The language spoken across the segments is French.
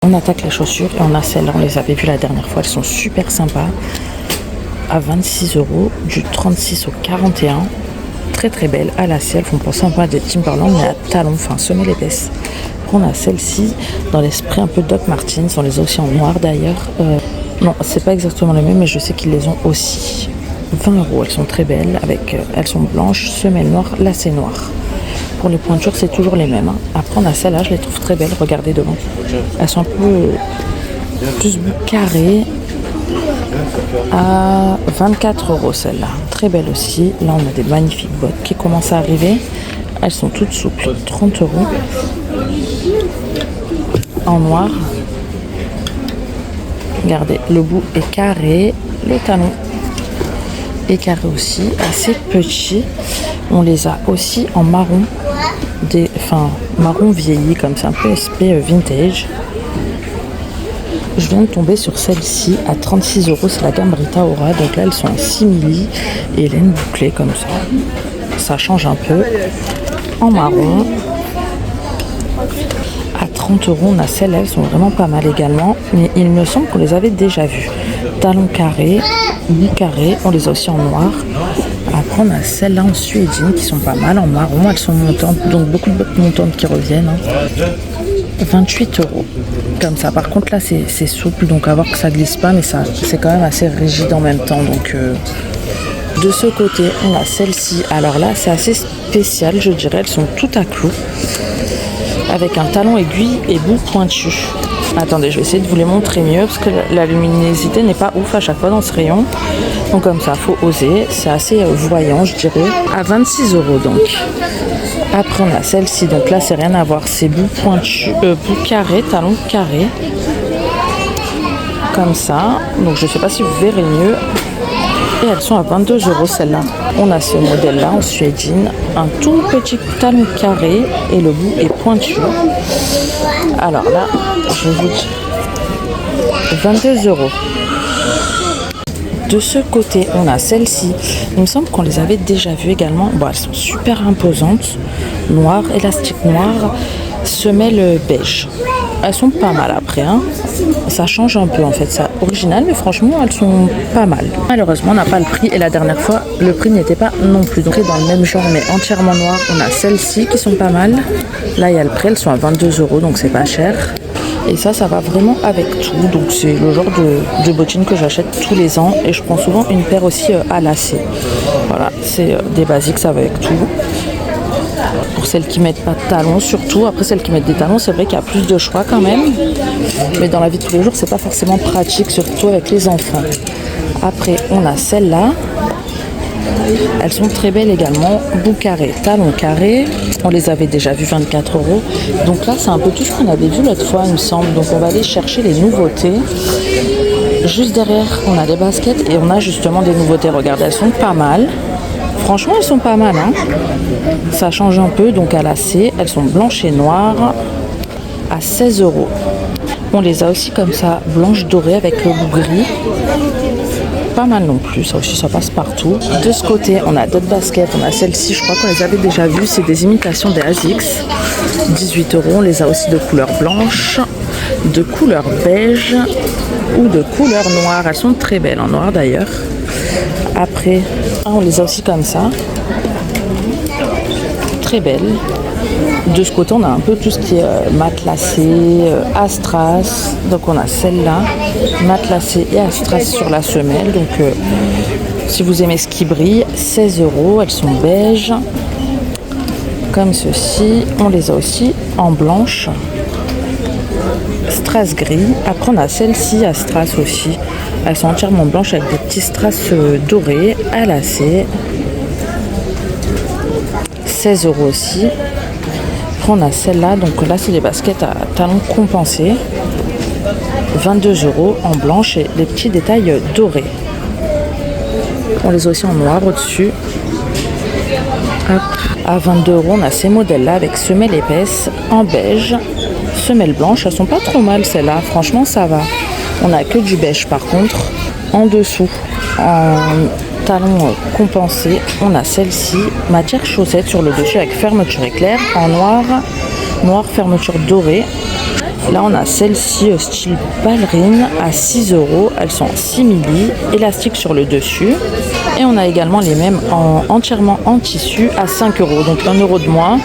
On attaque les chaussures et on a celles-là, on les avait vues la dernière fois, elles sont super sympas. À 26 €, du 36 au 41. Très très belles, à lacets, elles font penser un peu à des Timberland mais à talons, enfin semelle épaisse. On a celle-ci dans l'esprit un peu Doc Martens, on les a aussi en noir d'ailleurs. Non, c'est pas exactement les mêmes, mais je sais qu'ils les ont aussi. 20 €, elles sont très belles, elles sont blanches, semelle noire, lacets noirs. Pour les pointures, c'est toujours les mêmes. Après, on a celles-là, je les trouve très belles. Regardez devant. Elles sont un peu plus carrées. À 24 € celles-là. Très belles aussi. Là, on a des magnifiques bottes qui commencent à arriver. Elles sont toutes souples. 30 €. En noir. Regardez, le bout est carré. Le talon est carré aussi. Assez petit. On les a aussi en marron. Marron vieilli comme c'est un peu SP vintage. Je viens de tomber sur celle-ci à 36 €, c'est la gamme Rita Ora, donc là elles sont en simili et laine bouclée comme ça change un peu. En marron à 30 €, on a celles-là, elles sont vraiment pas mal également, mais il me semble qu'on les avait déjà vues. Talons carrés, bout carré, on les a aussi en noir. Après on a celles-là en suédine qui sont pas mal, en marron, elles sont montantes, donc beaucoup de bottes montantes qui reviennent. 28 €. Comme ça, par contre là c'est souple, donc à voir que ça glisse pas, mais ça c'est quand même assez rigide en même temps. Donc de ce côté on a celle-ci, alors là c'est assez spécial, je dirais, elles sont toutes à clous avec un talon aiguille et bout pointu. Attendez, je vais essayer de vous les montrer mieux parce que la luminosité n'est pas ouf à chaque fois dans ce rayon. Donc comme ça, faut oser. C'est assez voyant, je dirais. À 26 € donc. Après, on a celle-ci. Donc là, c'est rien à voir. C'est bout pointu, bout carré, talon carré. Comme ça. Donc je sais pas si vous verrez mieux. Et elles sont à 22 € celles-là. On a ce modèle-là en suédine, un tout petit talon carré et le bout est pointu. Alors là, je vous dis 22 €. De ce côté, on a celle-ci. Il me semble qu'on les avait déjà vues également. Bon, elles sont super imposantes. Noir, élastique noir, semelle beige. Elles sont pas mal après, hein. Ça change un peu en fait, c'est original, mais franchement elles sont pas mal. Malheureusement on n'a pas le prix et la dernière fois le prix n'était pas non plus. Donc dans le même genre mais entièrement noir, on a celles-ci qui sont pas mal. Là il y a le prix, elles sont à 22 € donc c'est pas cher. Et ça va vraiment avec tout, donc c'est le genre de bottines que j'achète tous les ans et je prends souvent une paire aussi à lacets. Voilà, c'est des basiques, ça va avec tout. Pour celles qui mettent pas de talons surtout. Après celles qui mettent des talons, c'est vrai qu'il y a plus de choix quand même, mais dans la vie de tous les jours c'est pas forcément pratique, surtout avec les enfants. Après on a celles-là, elles sont très belles également, bout carré, talon carré. On les avait déjà vues 24 €, donc là c'est un peu tout ce qu'on avait vu l'autre fois il me semble. Donc on va aller chercher les nouveautés. Juste derrière on a des baskets et on a justement des nouveautés. Regardez, elles sont pas mal. Franchement, elles sont pas mal, hein. Ça change un peu, donc à lacets, elles sont blanches et noires à 16 €. On les a aussi comme ça, blanches dorées avec le bout gris. Pas mal non plus, ça aussi, ça passe partout. De ce côté, on a d'autres baskets. On a celle-ci, je crois qu'on les avait déjà vues. C'est des imitations des ASICS. 18 €. On les a aussi de couleur blanche, de couleur beige ou de couleur noire. Elles sont très belles, en noir d'ailleurs. Après, on les a aussi comme ça. Très belles. De ce côté, on a un peu tout ce qui est matelassé, astras. Donc on a celle-là, matelassé et astras sur la semelle. Donc si vous aimez ce qui brille, 16 €. Elles sont beiges. Comme ceci. On les a aussi en blanche. Strass gris. Après on a celle-ci à strass aussi. Elles sont entièrement blanches avec des petits strass dorés à lacets. 16 € aussi. Après on a celle-là, donc là c'est des baskets à talons compensés. 22 € en blanche et les petits détails dorés. On les a aussi en noir au-dessus. Hop. À 22 €, on a ces modèles-là avec semelle épaisse en beige, semelle blanche. Elles sont pas trop mal celles-là, franchement ça va. On a que du beige par contre. En dessous, en talons compensés, on a celle-ci, matière chaussette sur le dessus avec fermeture éclair en noir, noir fermeture dorée. Là, on a celle-ci style ballerine à 6 euros. Elles sont en simili, élastique sur le dessus. Et on a également les mêmes entièrement en tissu à 5 euros, donc 1 euro de moins.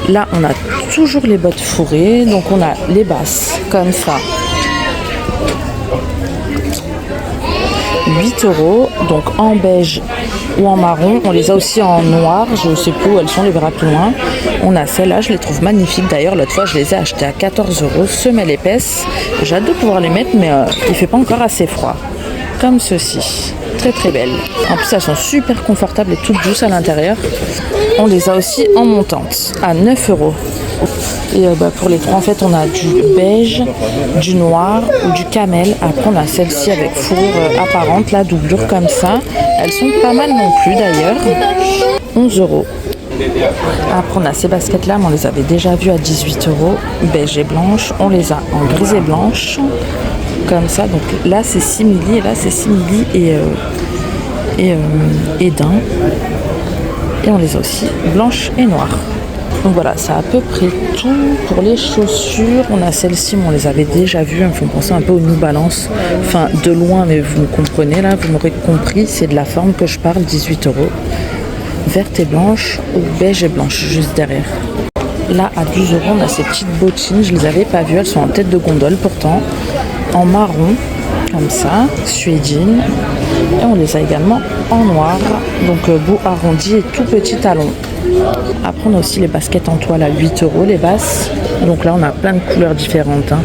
Là, on a toujours les bottes fourrées, donc on a les basses comme ça. 8 euros, donc en beige ou en marron. On les a aussi en noir, je ne sais plus où elles sont, les verra plus loin. On a celles-là, je les trouve magnifiques. D'ailleurs, l'autre fois, je les ai achetées à 14 euros, semelle épaisse. J'ai hâte de pouvoir les mettre, mais il ne fait pas encore assez froid. Comme ceci. Très très belles. En plus, elles sont super confortables et toutes douces à l'intérieur. On les a aussi en montante à 9 euros. Et pour les trois, en fait, on a du beige, du noir ou du camel. Après, on a celle-ci avec fourrure apparente, la doublure comme ça. Elles sont pas mal non plus d'ailleurs. 11 euros. Après, on a ces baskets-là, mais on les avait déjà vues à 18 euros. Beige et blanche. On les a en grise et blanche. Comme ça. Donc là, c'est simili et là, c'est simili et daim. Et on les a aussi blanches et noires. Donc voilà, c'est à peu près tout pour les chaussures. On a celles-ci, mais on les avait déjà vues. Elles me font penser un peu aux New Balance. Enfin, de loin, mais vous me comprenez là, vous m'aurez compris. C'est de la forme que je parle, 18 euros. Verte et blanche ou beige et blanche, juste derrière. Là, à 12 euros, on a ces petites bottines. Je les avais pas vues. Elles sont en tête de gondole pourtant. En marron, comme ça, suédine. Et on les a également en noir. Donc bout arrondi et tout petit talon. Après, on a aussi les baskets en toile à 8 euros, les basses. Donc là, on a plein de couleurs différentes. Hein.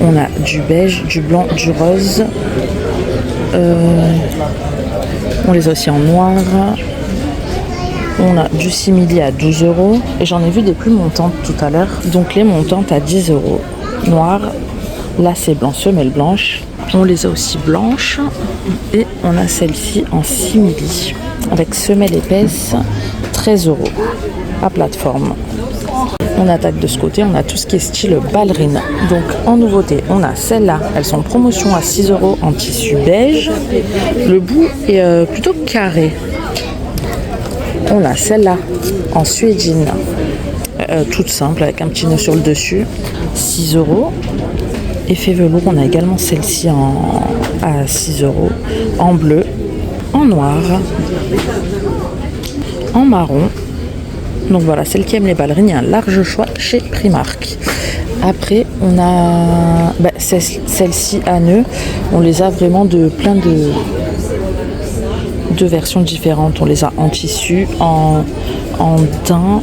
On a du beige, du blanc, du rose. On les a aussi en noir. On a du simili à 12 euros. Et j'en ai vu des plus montantes tout à l'heure. Donc les montantes à 10 euros. Noir, lacets blanc, semelle blanche. On les a aussi blanches. Et on a celle-ci en simili. Avec semelle épaisse, 13 euros. À plateforme. On attaque de ce côté, on a tout ce qui est style ballerine. Donc en nouveauté, on a celles-là, elles sont en promotion à 6 euros en tissu beige. Le bout est plutôt carré. On a celle-là en suédine, toute simple avec un petit nœud sur le dessus, 6 euros. Effet velours, on a également celle-ci à 6 euros, en bleu, en noir, en marron. Donc voilà, celle qui aime les ballerines, il y a un large choix chez Primark. Après, on a celle-ci à nœud. On les a vraiment de plein de versions différentes. On les a en tissu, en daim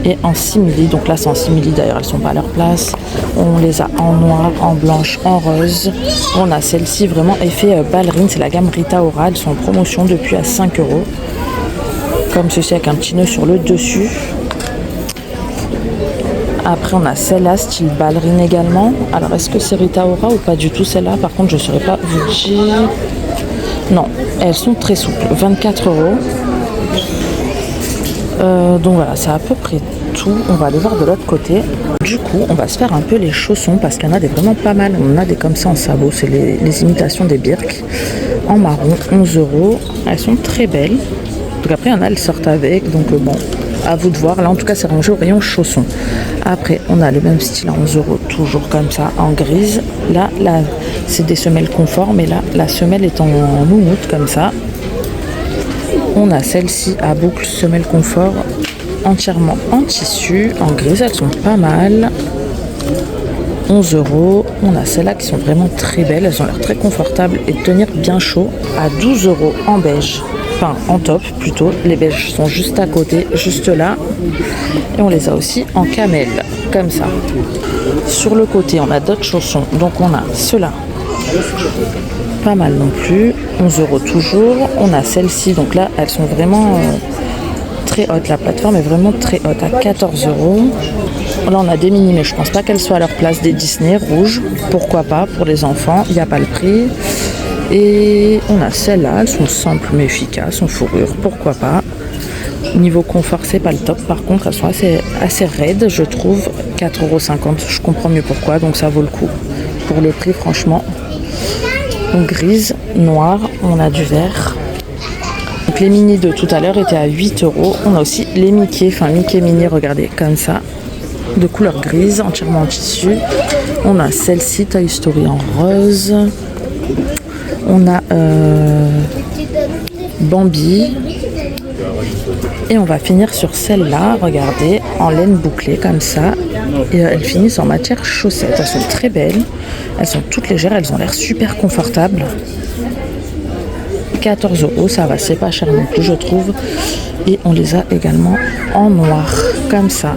et en simili. Donc là, c'est en simili d'ailleurs, elles sont pas à leur place. On les a en noir, en blanche, en rose. On a celle-ci vraiment effet ballerine. C'est la gamme Rita Ora. Elles sont en promotion depuis à 5 euros. Comme ceci avec un petit nœud sur le dessus. Après on a celle-là style ballerine également. Alors est-ce que c'est Rita Ora ou pas du tout celle-là? Par contre je ne saurais pas vous dire. Non, elles sont très souples, 24 euros. Donc voilà, c'est à peu près tout. On va aller voir de l'autre côté. Du coup on va se faire un peu les chaussons parce qu'il y en a des vraiment pas mal. On a des comme ça en sabot, c'est les imitations des Birks. En marron, 11 euros. Elles sont très belles. Donc après, il y en a, elles sortent avec. Donc bon, à vous de voir. Là, en tout cas, c'est rangé au rayon chaussons. Après, on a le même style à 11 euros, toujours comme ça, en grise. Là, c'est des semelles confort, mais là, la semelle est en moumoute, comme ça. On a celle-ci à boucle, semelle confort, entièrement en tissu, en grise. Elles sont pas mal. 11 euros. On a celles-là qui sont vraiment très belles. Elles ont l'air très confortables et tenir bien chaud. À 12 euros en beige. Enfin, en top plutôt. Les beiges sont juste à côté, juste là. Et on les a aussi en camel, comme ça. Sur le côté, on a d'autres chaussons. Donc on a ceux-là. Pas mal non plus. 11 euros toujours. On a celles-ci. Donc là, elles sont vraiment très hautes. La plateforme est vraiment très haute. À 14 euros. Là, on a des mini, mais je pense pas qu'elles soient à leur place. Des Disney rouges. Pourquoi pas pour les enfants. Il n'y a pas le prix. Et on a celles-là, elles sont simples mais efficaces, en fourrure, pourquoi pas. Niveau confort, c'est pas le top, par contre elles sont assez raides, je trouve. 4,50 €, je comprends mieux pourquoi, donc ça vaut le coup. Pour le prix, franchement. Donc grise, noire, on a du vert. Donc les mini de tout à l'heure étaient à 8 euros. On a aussi les Mickey, enfin Mickey mini, regardez, comme ça. de couleur grise, entièrement en tissu. On a celle-ci, Toy Story en rose. On a Bambi. Et on va finir sur celle-là, regardez, en laine bouclée comme ça. Et elles finissent en matière chaussette. Elles sont très belles. Elles sont toutes légères, elles ont l'air super confortables. 14 €, ça va, c'est pas cher non plus je trouve. Et on les a également en noir, comme ça.